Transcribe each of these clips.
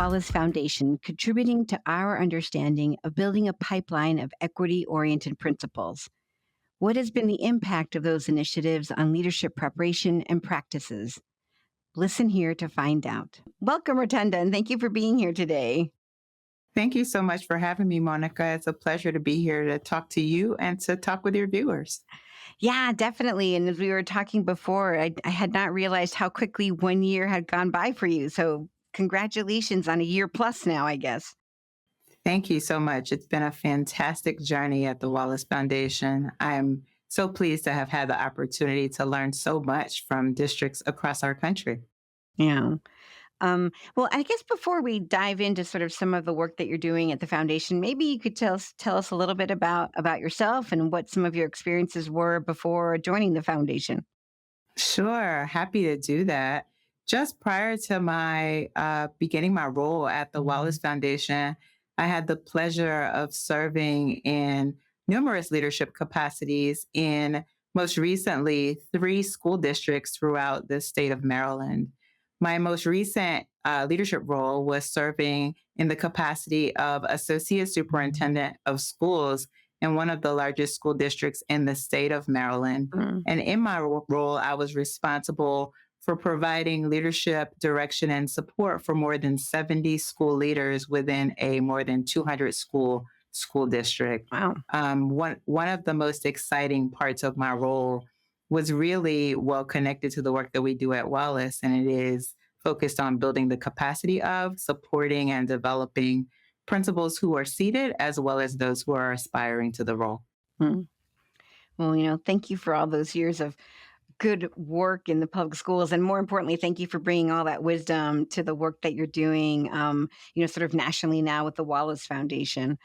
Wallace Foundation contributing to our understanding of building a pipeline of equity oriented principles? What has been the impact of those initiatives on leadership preparation and practices? Listen here to find out. Welcome, Rotunda, and thank you for being here today. Thank you so much for having me, Monica. It's a pleasure to be here to talk to you and to talk with your viewers. Yeah, definitely. And as we were talking before, I had not realized how quickly 1 year had gone by for you. So, congratulations on a year plus now, I guess. Thank you so much. It's been a fantastic journey at the Wallace Foundation. I am so pleased to have had the opportunity to learn so much from districts across our country. Yeah. Well, I guess before we dive into sort of some of the work that you're doing at the foundation, maybe you could tell us a little bit about yourself and what some of your experiences were before joining the foundation. Sure, happy to do that. Just prior to my beginning my role at the Wallace Foundation, I had the pleasure of serving in numerous leadership capacities in most recently 3 school districts throughout the state of Maryland. My most recent leadership role was serving in the capacity of Associate Superintendent of Schools in one of the largest school districts in the state of Maryland. Mm. And in my role, I was responsible for providing leadership, direction, and support for more than 70 school leaders within a more than 200 school district. Wow. One of the most exciting parts of my role was really well connected to the work that we do at Wallace, and it is focused on building the capacity of, supporting, and developing principals who are seated as well as those who are aspiring to the role. Mm. Well, thank you for all those years of good work in the public schools, and more importantly, thank you for bringing all that wisdom to the work that you're doing, sort of nationally now with the Wallace Foundation.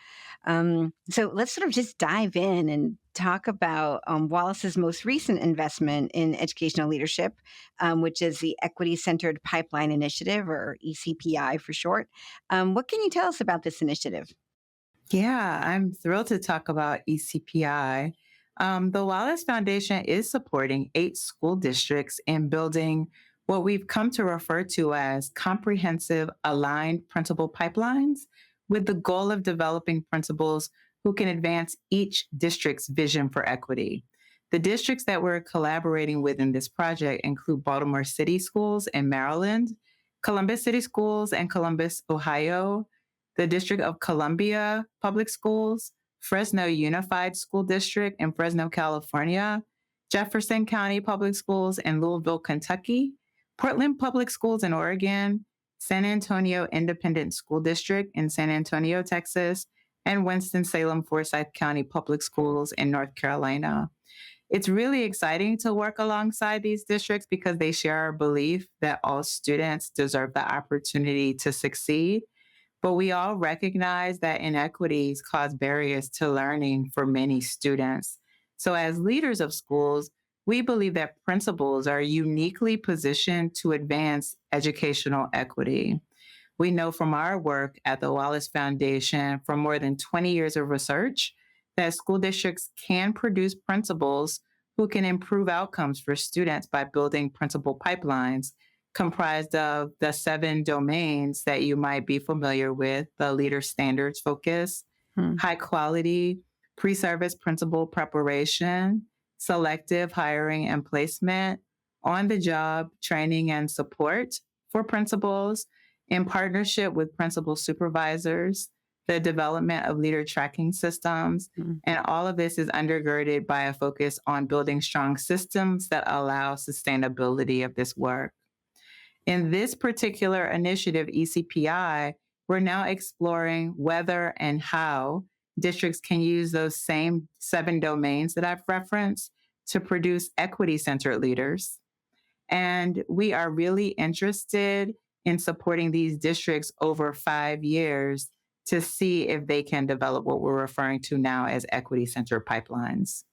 So let's sort of just dive in and talk about Wallace's most recent investment in educational leadership, which is the Equity Centered Pipeline Initiative, or ECPI for short. What can you tell us about this initiative? Yeah, I'm thrilled to talk about ECPI. The Wallace Foundation is supporting 8 school districts in building what we've come to refer to as comprehensive aligned principal pipelines with the goal of developing principals who can advance each district's vision for equity. The districts that we're collaborating with in this project include Baltimore City Schools in Maryland, Columbus City Schools in Columbus, Ohio, the District of Columbia Public Schools, Fresno Unified School District in Fresno, California, Jefferson County Public Schools in Louisville, Kentucky, Portland Public Schools in Oregon, San Antonio Independent School District in San Antonio, Texas, and Winston-Salem Forsyth County Public Schools in North Carolina. It's really exciting to work alongside these districts because they share our belief that all students deserve the opportunity to succeed. But we all recognize that inequities cause barriers to learning for many students. So, as leaders of schools, we believe that principals are uniquely positioned to advance educational equity. We know from our work at the Wallace Foundation from more than 20 years of research that school districts can produce principals who can improve outcomes for students by building principal pipelines comprised of the 7 domains that you might be familiar with: the leader standards focus, Hmm. high quality, pre-service principal preparation, selective hiring and placement, on the job training and support for principals, in partnership with principal supervisors, the development of leader tracking systems. Hmm. And all of this is undergirded by a focus on building strong systems that allow sustainability of this work. In this particular initiative, ECPI, we're now exploring whether and how districts can use those same 7 domains that I've referenced to produce equity-centered leaders. And we are really interested in supporting these districts over 5 years to see if they can develop what we're referring to now as equity-centered pipelines.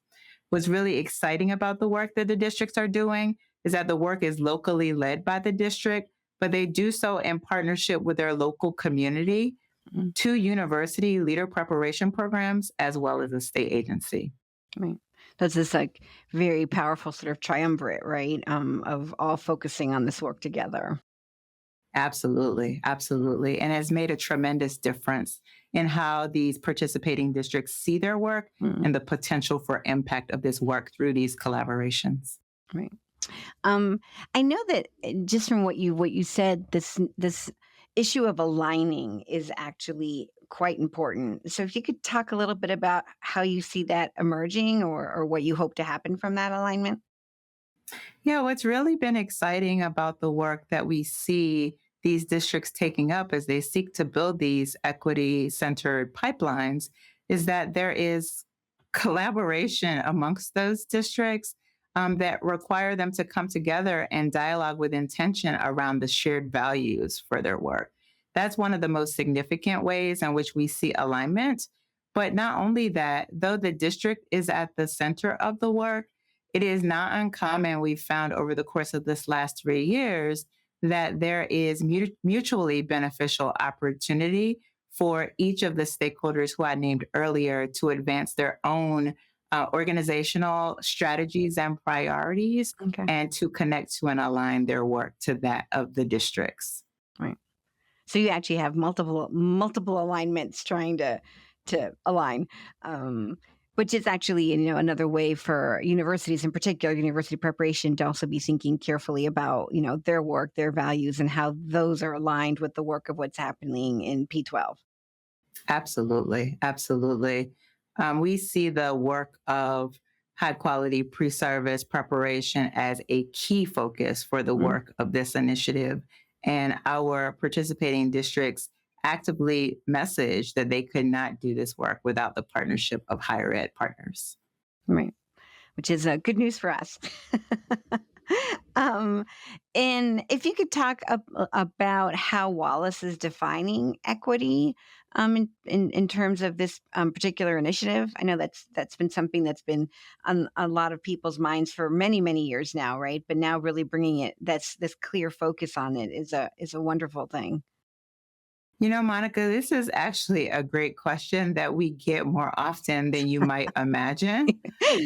What's really exciting about the work that the districts are doing is that the work is locally led by the district, but they do so in partnership with their local community, Mm. 2 university leader preparation programs, as well as a state agency. Right. That's this like very powerful sort of triumvirate, right? Of all focusing on this work together. Absolutely, absolutely. And has made a tremendous difference in how these participating districts see their work Mm, and the potential for impact of this work through these collaborations. right. Um, I know that just from what you said, this issue of aligning is actually quite important. So if you could talk a little bit about how you see that emerging, or what you hope to happen from that alignment. Yeah, what's really been exciting about the work that we see these districts taking up as they seek to build these equity centered pipelines is that there is collaboration amongst those districts that require them to come together and dialogue with intention around the shared values for their work. That's one of the most significant ways in which we see alignment. But not only that, though the district is at the center of the work, it is not uncommon, we've found over the course of this last 3 years, that there is mutually beneficial opportunity for each of the stakeholders who I named earlier to advance their own organizational strategies and priorities Okay. and to connect to and align their work to that of the districts. Right. So you actually have multiple alignments trying to align, um, which is actually, another way for universities, in particular university preparation, to also be thinking carefully about, their work, their values, and how those are aligned with the work of what's happening in P12. Absolutely. Absolutely. We see the work of high quality pre service preparation as a key focus for the Mm, work of this initiative. And our participating districts actively message that they could not do this work without the partnership of higher ed partners. right. Which is good news for us. um, and if you could talk about how Wallace is defining equity, in terms of this particular initiative. I know that's been something that's been on a lot of people's minds for many years now, right? But now really bringing that's this clear focus on it is a wonderful thing. You know, Monica, this is actually a great question that we get more often than you might imagine.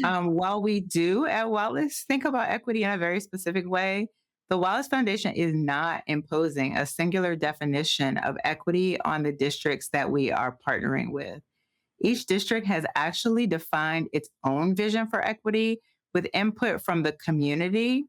While we do at Wallace think about equity in a very specific way, the Wallace Foundation is not imposing a singular definition of equity on the districts that we are partnering with. Each district has actually defined its own vision for equity with input from the community,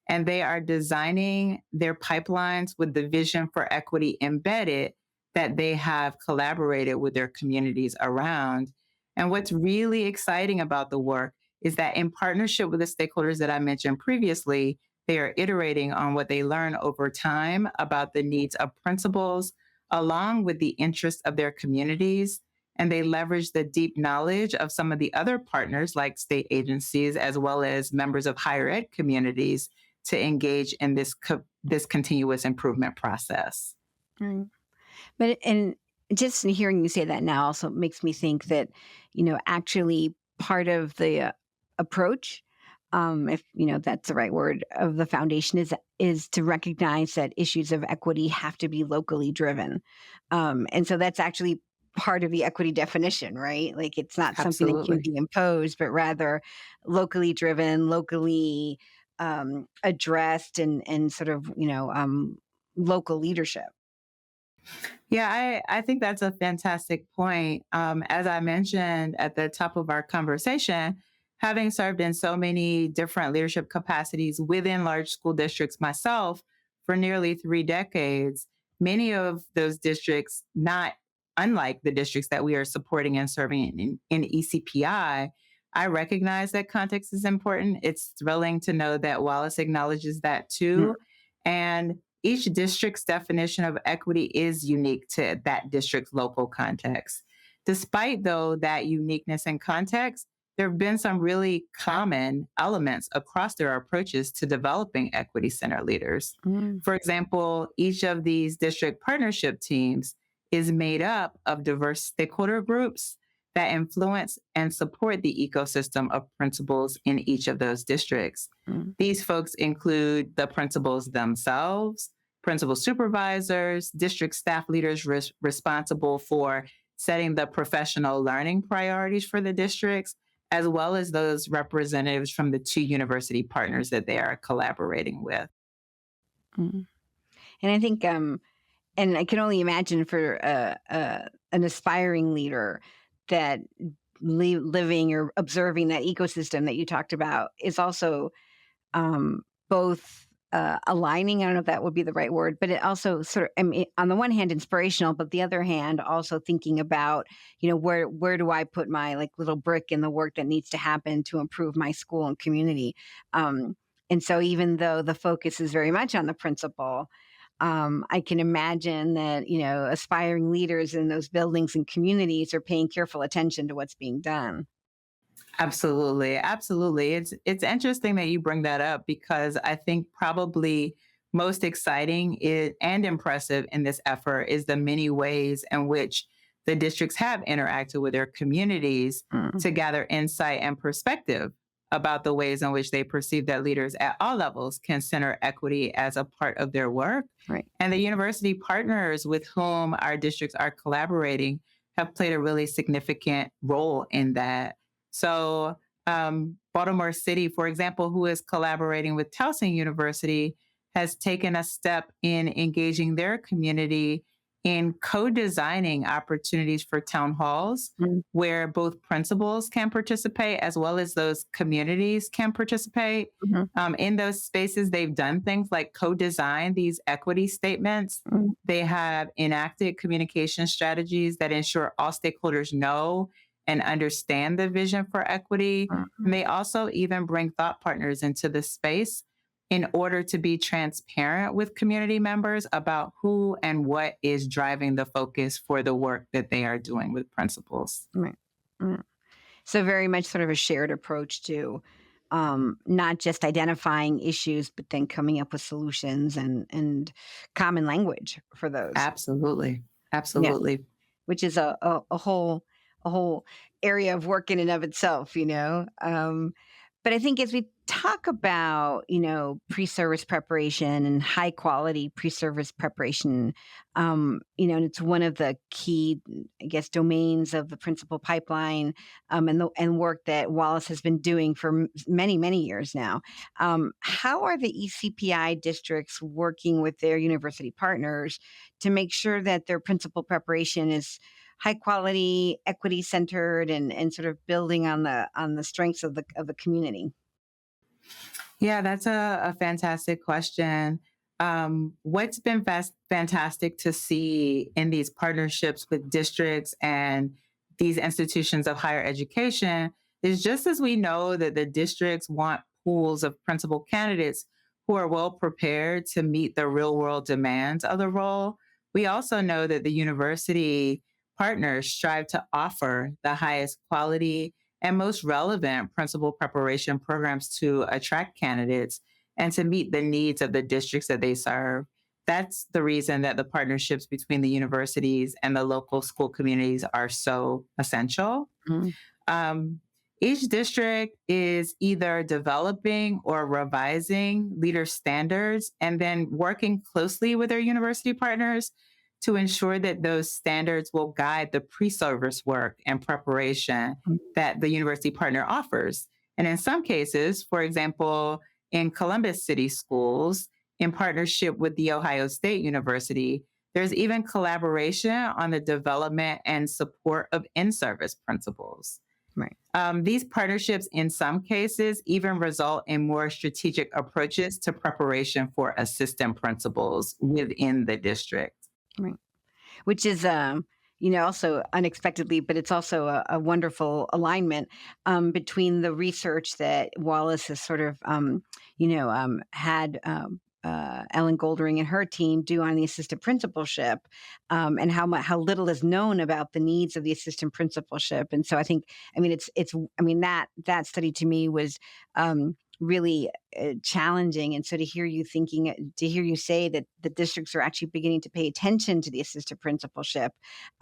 and they are designing their pipelines with the vision for equity embedded that they have collaborated with their communities around. And what's really exciting about the work is that in partnership with the stakeholders that I mentioned previously, they are iterating on what they learn over time about the needs of principals, along with the interests of their communities. And they leverage the deep knowledge of some of the other partners, like state agencies, as well as members of higher ed communities, to engage in this continuous improvement process. Right. And just hearing you say that now also makes me think that, actually part of the approach, if that's the right word, of the foundation is to recognize that issues of equity have to be locally driven, and so that's actually part of the equity definition, right? Like it's not something that can Absolutely. be imposed, but rather locally driven, locally addressed, and sort of local leadership. Yeah, I think that's a fantastic point. As I mentioned at the top of our conversation, having served in so many different leadership capacities within large school districts myself for nearly 3 decades, many of those districts, not unlike the districts that we are supporting and serving in ECPI, I recognize that context is important. It's thrilling to know that Wallace acknowledges that Mm, too. And each district's definition of equity is unique to that district's local context. Despite, though, that uniqueness and context, there have been some really common elements across their approaches to developing equity center leaders. mm, For example, each of these district partnership teams is made up of diverse stakeholder groups that influence and support the ecosystem of principals in each of those districts. mm, These folks include the principals themselves, principal supervisors, district staff leaders responsible for setting the professional learning priorities for the districts, as well as those representatives from the two university partners that they are collaborating with. mm. And I think, and I can only imagine for an aspiring leader that living or observing that ecosystem that you talked about is also both aligning. I don't know if that would be the right word, but it also sort of, I mean, on the one hand, inspirational, but the other hand, also thinking about, where do I put my like little brick in the work that needs to happen to improve my school and community. Um, and so, even though the focus is very much on the principal, I can imagine that aspiring leaders in those buildings and communities are paying careful attention to what's being done. Absolutely, absolutely. It's interesting that you bring that up because I think probably most exciting and impressive in this effort is the many ways in which the districts have interacted with their communities Mm, to gather insight and perspective about the ways in which they perceive that leaders at all levels can center equity as a part of their work. right. And the university partners with whom our districts are collaborating have played a really significant role in that. So, Baltimore City, for example, who is collaborating with Towson University, has taken a step in engaging their community in co designing opportunities for town halls Mm, where both principals can participate as well as those communities can participate. mhm, In those spaces, they've done things like co design these equity statements. mm, They have enacted communication strategies that ensure all stakeholders know and understand the vision for equity. And mhm. they also even bring thought partners into the space in order to be transparent with community members about who and what is driving the focus for the work that they are doing with principals. Right. Mm. So very much sort of a shared approach to not just identifying issues, but then coming up with solutions and common language for those. Absolutely. Yeah, Absolutely. which is a whole area of work in and of itself. But I think as we talk about, pre-service preparation and high quality pre-service preparation, and it's one of the key, I guess, domains of the principal pipeline, and work that Wallace has been doing for many, many years now. How are the ECPI districts working with their university partners to make sure that their principal preparation is high quality, equity centered, and sort of building on the strengths of the community? Yeah, that's a fantastic question. What's been fantastic to see in these partnerships with districts and these institutions of higher education is just as we know that the districts want pools of principal candidates who are well prepared to meet the real world demands of the role, we also know that the university partners strive to offer the highest quality and most relevant principal preparation programs to attract candidates and to meet the needs of the districts that they serve. That's the reason that the partnerships between the universities and the local school communities are so essential. Mm, Um, each district is either developing or revising leader standards and then working closely with their university partners to ensure that those standards will guide the pre service work and preparation mm, that the university partner offers. And in some cases, for example, in Columbus City Schools, in partnership with The Ohio State University, there's even collaboration on the development and support of in service principals. right. These partnerships, in some cases, even result in more strategic approaches to preparation for assistant principals within the district. Right. Which is, also unexpectedly, but it's also a wonderful alignment between the research that Wallace has sort of, had Ellen Goldring and her team do on the assistant principalship, and how little is known about the needs of the assistant principalship. And so I think, I mean, that study to me was really challenging. And so to hear you say that the districts are actually beginning to pay attention to the assistant principalship,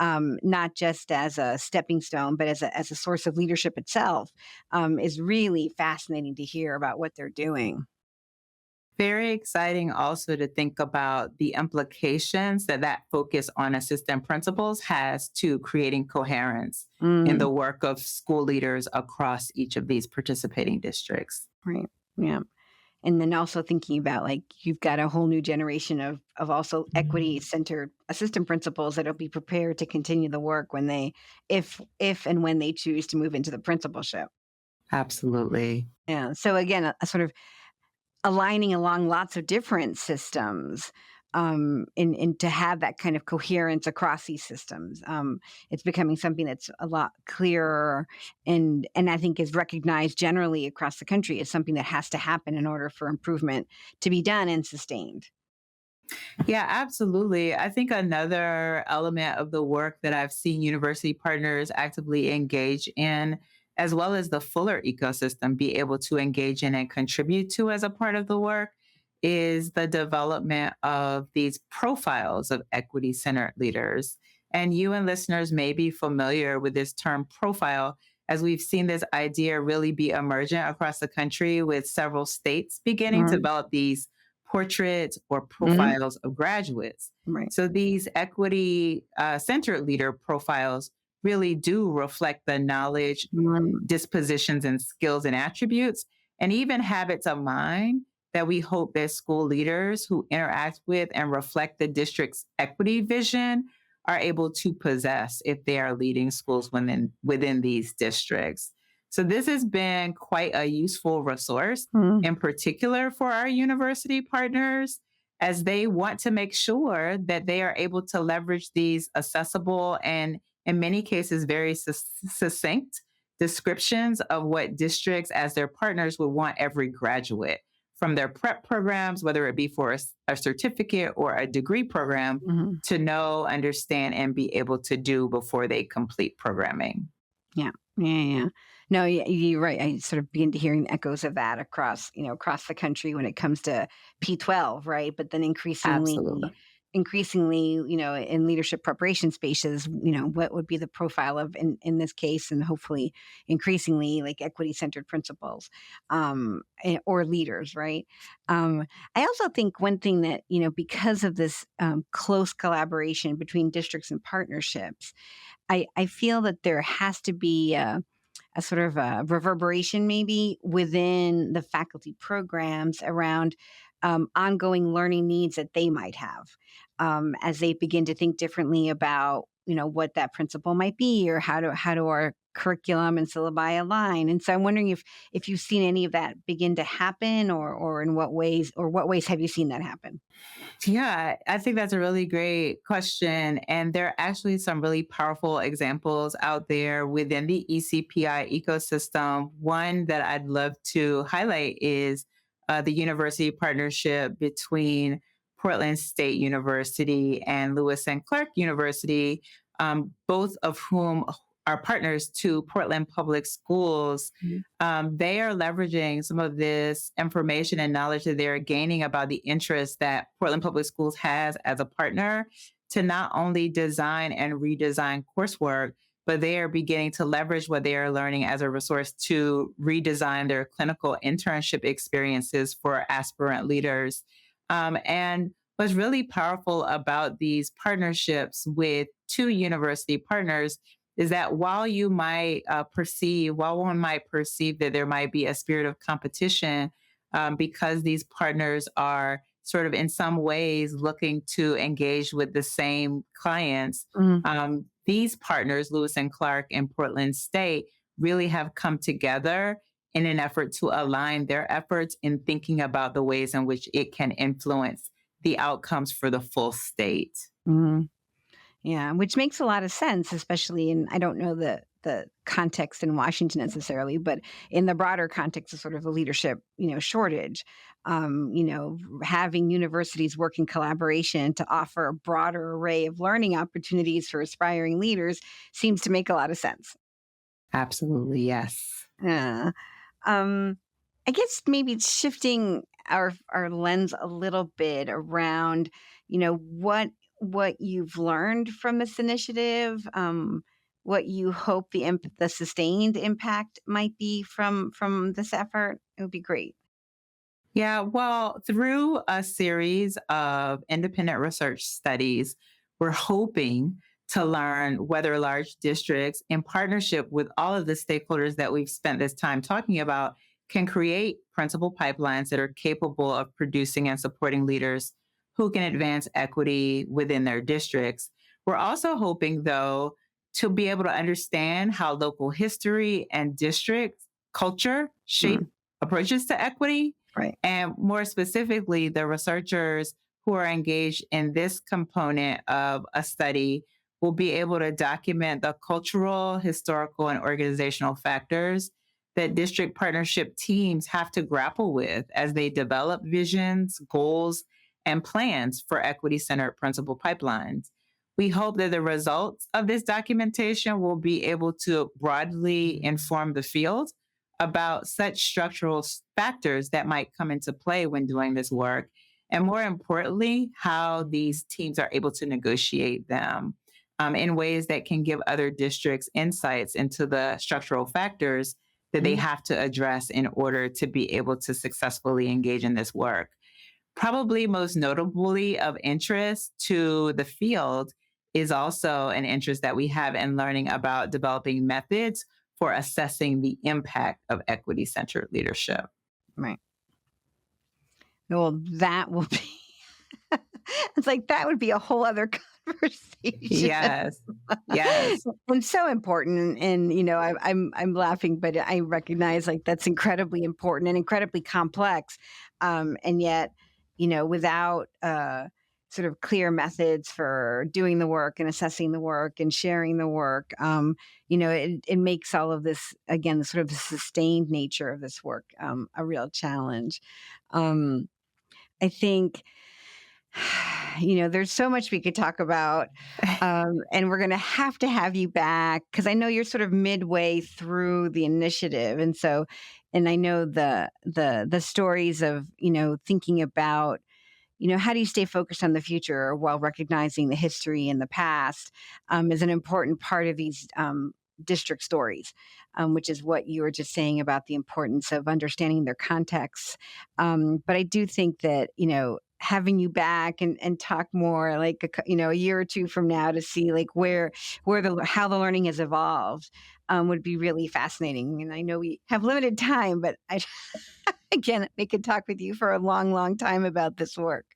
not just as a stepping stone, but as a source of leadership itself, is really fascinating to hear about what they're doing. Very exciting also to think about the implications that that focus on assistant principals has to creating coherence in Mm, the work of school leaders across each of these participating districts. right. Yeah. And then also thinking about, like, you've got a whole new generation of also equity-centered assistant principals that'll be prepared to continue the work when they if and when they choose to move into the principalship. Absolutely. Yeah, so again, a sort of aligning along lots of different systems, and to have that kind of coherence across these systems. It's becoming something that's a lot clearer, and I think is recognized generally across the country as something that has to happen in order for improvement to be done and sustained. Yeah, absolutely. I think another element of the work that I've seen university partners actively engage in, as well as the fuller ecosystem be able to engage in and contribute to as a part of the work, is the development of these profiles of equity centered leaders. And you and listeners may be familiar with this term profile, as we've seen this idea really be emergent across the country, with several states beginning to Mhm, develop these portraits or mhm, profiles of graduates. right. So these equity centered leader profiles really do reflect the knowledge, Mm, dispositions, and skills and attributes, and even habits of mind that we hope that school leaders who interact with and reflect the district's equity vision are able to possess if they are leading schools within these districts. So this has been quite a useful resource, mm, in particular for our university partners, as they want to make sure that they are able to leverage these accessible and, in many cases, very succinct descriptions of what districts, as their partners, would want every graduate from their prep programs, whether it be for a certificate or a degree program, mhm. to know, understand, and be able to do before they complete programming. Yeah. Yeah, yeah. No, you're right. I sort of begin to hearing echoes of that across, across the country when it comes to P12, right? But then Absolutely. increasingly, in leadership preparation spaces, what would be the profile of in this case, and hopefully increasingly like equity centered principals, or leaders, right? I also think one thing that, because of this close collaboration between districts and partnerships, I feel that there has to be a sort of a reverberation maybe within the faculty programs around ongoing learning needs that they might have, as they begin to think differently about what that principle might be, or how do our curriculum and syllabi align. And so I'm wondering if you've seen any of that begin to happen, or in what ways have you seen that happen? Yeah, I think that's a really great question. And there are actually some really powerful examples out there within the ECPI ecosystem. One that I'd love to highlight is the university partnership between Portland State University and Lewis and Clark University, both of whom are partners to Portland Public Schools. Mhm. They are leveraging some of this information and knowledge that they're gaining about the interest that Portland Public Schools has as a partner to not only design and redesign coursework, but they are beginning to leverage what they are learning as a resource to redesign their clinical internship experiences for aspirant leaders. And what's really powerful about these partnerships with two university partners is that while one might perceive that there might be a spirit of competition, because these partners are sort of in some ways looking to engage with the same clients, Mhm. these partners, Lewis and Clark and Portland State, really have come together in an effort to align their efforts in thinking about the ways in which it can influence the outcomes for the full state. Mhm. Yeah, which makes a lot of sense, especially in, I don't know the context in Washington necessarily, but in the broader context of sort of a leadership, shortage. Having universities work in collaboration to offer a broader array of learning opportunities for aspiring leaders seems to make a lot of sense. Absolutely, yes. Yeah. Um, I guess maybe shifting our lens a little bit around, what you've learned from this initiative, what you hope the sustained impact might be from this effort. It would be great. Yeah, well, through a series of independent research studies, we're hoping to learn whether large districts, in partnership with all of the stakeholders that we've spent this time talking about, can create principal pipelines that are capable of producing and supporting leaders who can advance equity within their districts. We're also hoping, though, to be able to understand how local history and district culture shape Mm, approaches to equity. right. And more specifically, the researchers who are engaged in this component of a study will be able to document the cultural, historical, and organizational factors that district partnership teams have to grapple with as they develop visions, goals, and plans for equity centered principal pipelines. We hope that the results of this documentation will be able to broadly inform the field about such structural factors that might come into play when doing this work. And more importantly, how these teams are able to negotiate them in ways that can give other districts insights into the structural factors that they Mhm. have to address in order to be able to successfully engage in this work. Probably most notably of interest to the field is also an interest that we have in learning about developing methods for assessing the impact of equity centered leadership. Right. Well, that will be it's like that would be a whole other conversation. Yes. Yes. And so important, and, I'm laughing, but I recognize, like, that's incredibly important and incredibly complex, and yet, without, sort of clear methods for doing the work and assessing the work and sharing the work, it makes all of this, again, the sort of the sustained nature of this work, a real challenge. Um, I think there's so much we could talk about, and we're gonna have to have you back because I know you're sort of midway through the initiative, and I know the stories of, thinking about, how do you stay focused on the future while recognizing the history in the past, is an important part of these, district stories, which is what you were just saying about the importance of understanding their contexts. But I do think that, having you back and talk more like a year or two from now to see like where the how the learning has evolved, would be really fascinating. And I know we have limited time, but I again, we could talk with you for a long, long time about this work.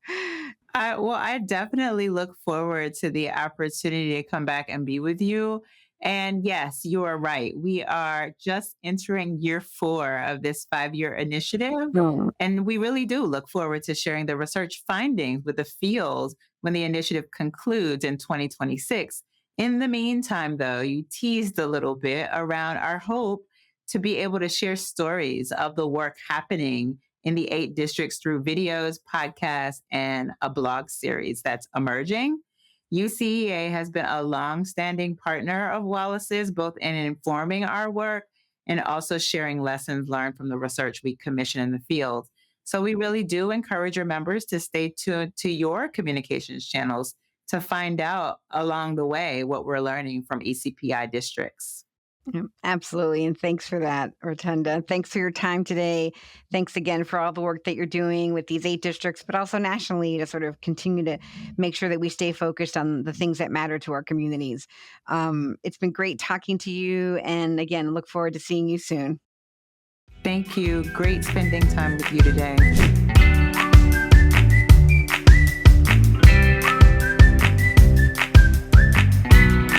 I definitely look forward to the opportunity to come back and be with you. And yes, you are right. We are just entering year 4 of this 5-year initiative. Mm. And we really do look forward to sharing the research findings with the field when the initiative concludes in 2026. In the meantime, though, you teased a little bit around our hope to be able to share stories of the work happening in the 8 districts through videos, podcasts, and a blog series that's emerging. UCEA has been a long-standing partner of Wallace's, both in informing our work and also sharing lessons learned from the research we commission in the field. So we really do encourage your members to stay tuned to your communications channels to find out along the way what we're learning from ECPI districts. Yeah, absolutely. And thanks for that, Rotunda. Thanks for your time today. Thanks again for all the work that you're doing with these 8 districts, but also nationally to sort of continue to make sure that we stay focused on the things that matter to our communities. It's been great talking to you. And again, look forward to seeing you soon. Thank you. Great spending time with you today.